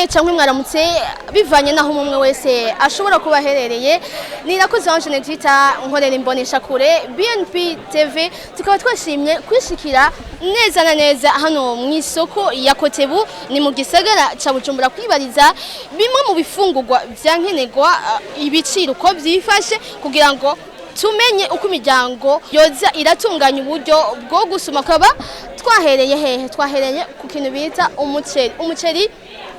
cyangwa mwaramutse bivanye naho umwe wese ashobora kuba aherereye. Nirakoze wanje netita nkorera imbonesha kure BNP TV, tukaba twashimye kwishikira neza na neza hano mu isoko ya Kotebu ni mu gisagara ca Bujumbura kwibariza bimwe mu bifungurwa vyankenerwa ibiciro ko vyifashe kugira ngo tumenye uko imiryango yoza iratunganya uburyo bwo gusuma. Kaba twahereye hehe? Twahereye ku kintu bita umuceri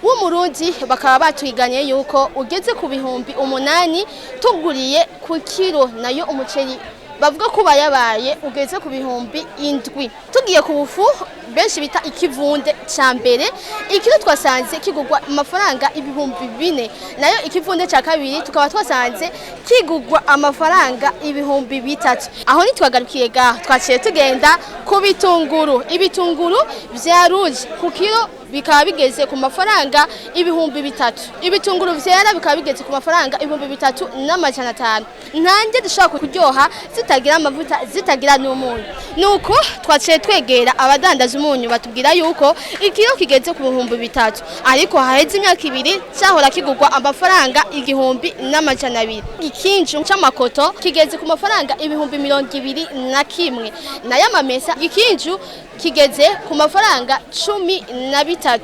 w'umurundi, bakaba batwiganye yuko ugeze ku bihumbi 8 tuguriye ku kilo, nayo umuceri bavuga ko bayabaye ugeze ku bihumbi 7. Tugiye ku bufu benshi bita ikivunde ca mbere, ikiro twasanze kigugwa amafaranga ibihumbi 4, nayo ikivunde ca kabiri tukaba twasanze kigugwa amafaranga ibihumbi 3. Aho nitwagarukiye twaciye tugenda ku bitunguru. Ibitunguru vya rouge ku kilo bikaba bigeze ku mafaranga ibihumbi 3. Ibitunguru vyera bikaba bigeze ku mafaranga ibihumbi 3,500. Ntange dushaka kuryoha zitagira amavuta zitagira n'umunyu. Nuko twaciye twegera abadandaza umunyu, batubwira yuko ikiro kigeze ku bihumbi 3, ariko haheze imyaka 2 cyahora kigugwa amafaranga 1,200. Ikinju c'amakoto kigeze ku mafaranga ibihumbi 21, nayo amamesa ikinju kigeze ku mafaranga 13.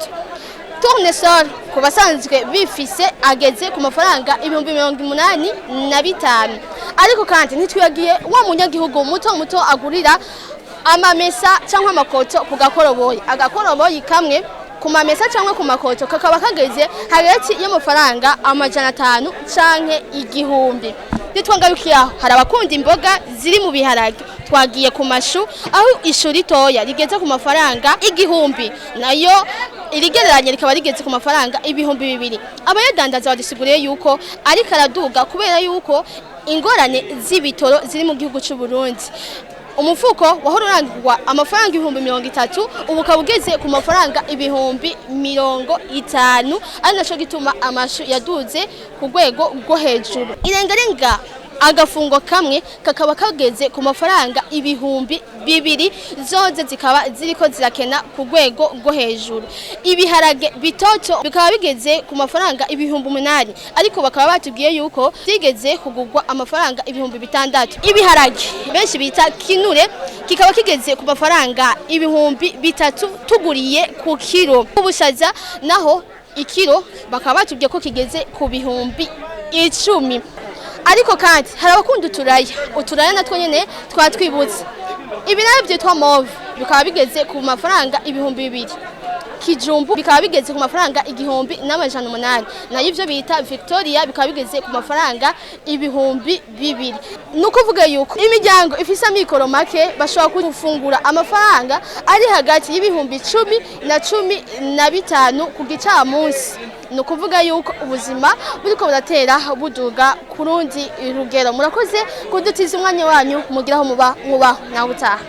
Tournesol ku basanzwe bifise ageze ku mafaranga ibihumbi 85. Ariko kandi ntitwiyagiye wa munyagihugu muto agurira amamesa cyangwa amakoto ku gakoroboyi. Agakoroboyi kamwe ku mamesa cyangwa ku makoto kakaba kageze hagati y'amafaranga 500 canke 1000. Nitwangarukiyaho hari abakunda imboga ziri mu biharage, twagiye ku mashu aho ishu ritoya rigeze ku mafaranga 1000, nayo irigereranye rikaba rigeze ku mafaranga ibihumbi 2. Abayadandaza badusiguriye yuko ari karaduga kubera yuko ingorane z'ibitoro ziri mu gihugu cy'u Burundi. Umufuko wahora urangwa amafaranga ibihumbi 30, ubu kabugeze ku mafaranga ibihumbi 50, ari naco gituma amashu yaduze ku rwego rwo hejuru. Irengarenga agafungo kamwe kakaba kageze ku mafaranga ibihumbi 2, zoze zikaba ziriko zirakena ku rwego rwo hejuru. Ibiharage bitoto bikaba bigeze ku mafaranga ibihumbi 8, ariko bakaba batubwiye yuko zigeze kugugwa amafaranga ibihumbi 6. Ibiharage benshi bita kinure kikaba kigeze ku mafaranga ibihumbi 3 tuguriye ku kilo. Ubushaza naho ikiro bakaba batubwiye ko kigeze ku bihumbi 10. Ariko kandi hari abakunda uturaya natwo nyene twatwibutse. Ibirayi byitwa mauve bikaba bigeze ku mafaranga ibihumbi 2. Kijumbu bikaba bigeze ku mafaranga 1,800, nayo ivyo bita Victoria bikaba bigeze ku mafaranga ibihumbi 2. Nukuvuga yuko imiryango ifise amikoro make bashobora gufungura amafaranga ari hagati y'ibihumbi 10 na 15 ku gicamunsi. Nukuvuga yuko ubuzima buriko buratera buduga kurundi rugero. Murakoze kudutiza umwanya wanyu, mugiraho muba nawe utaha.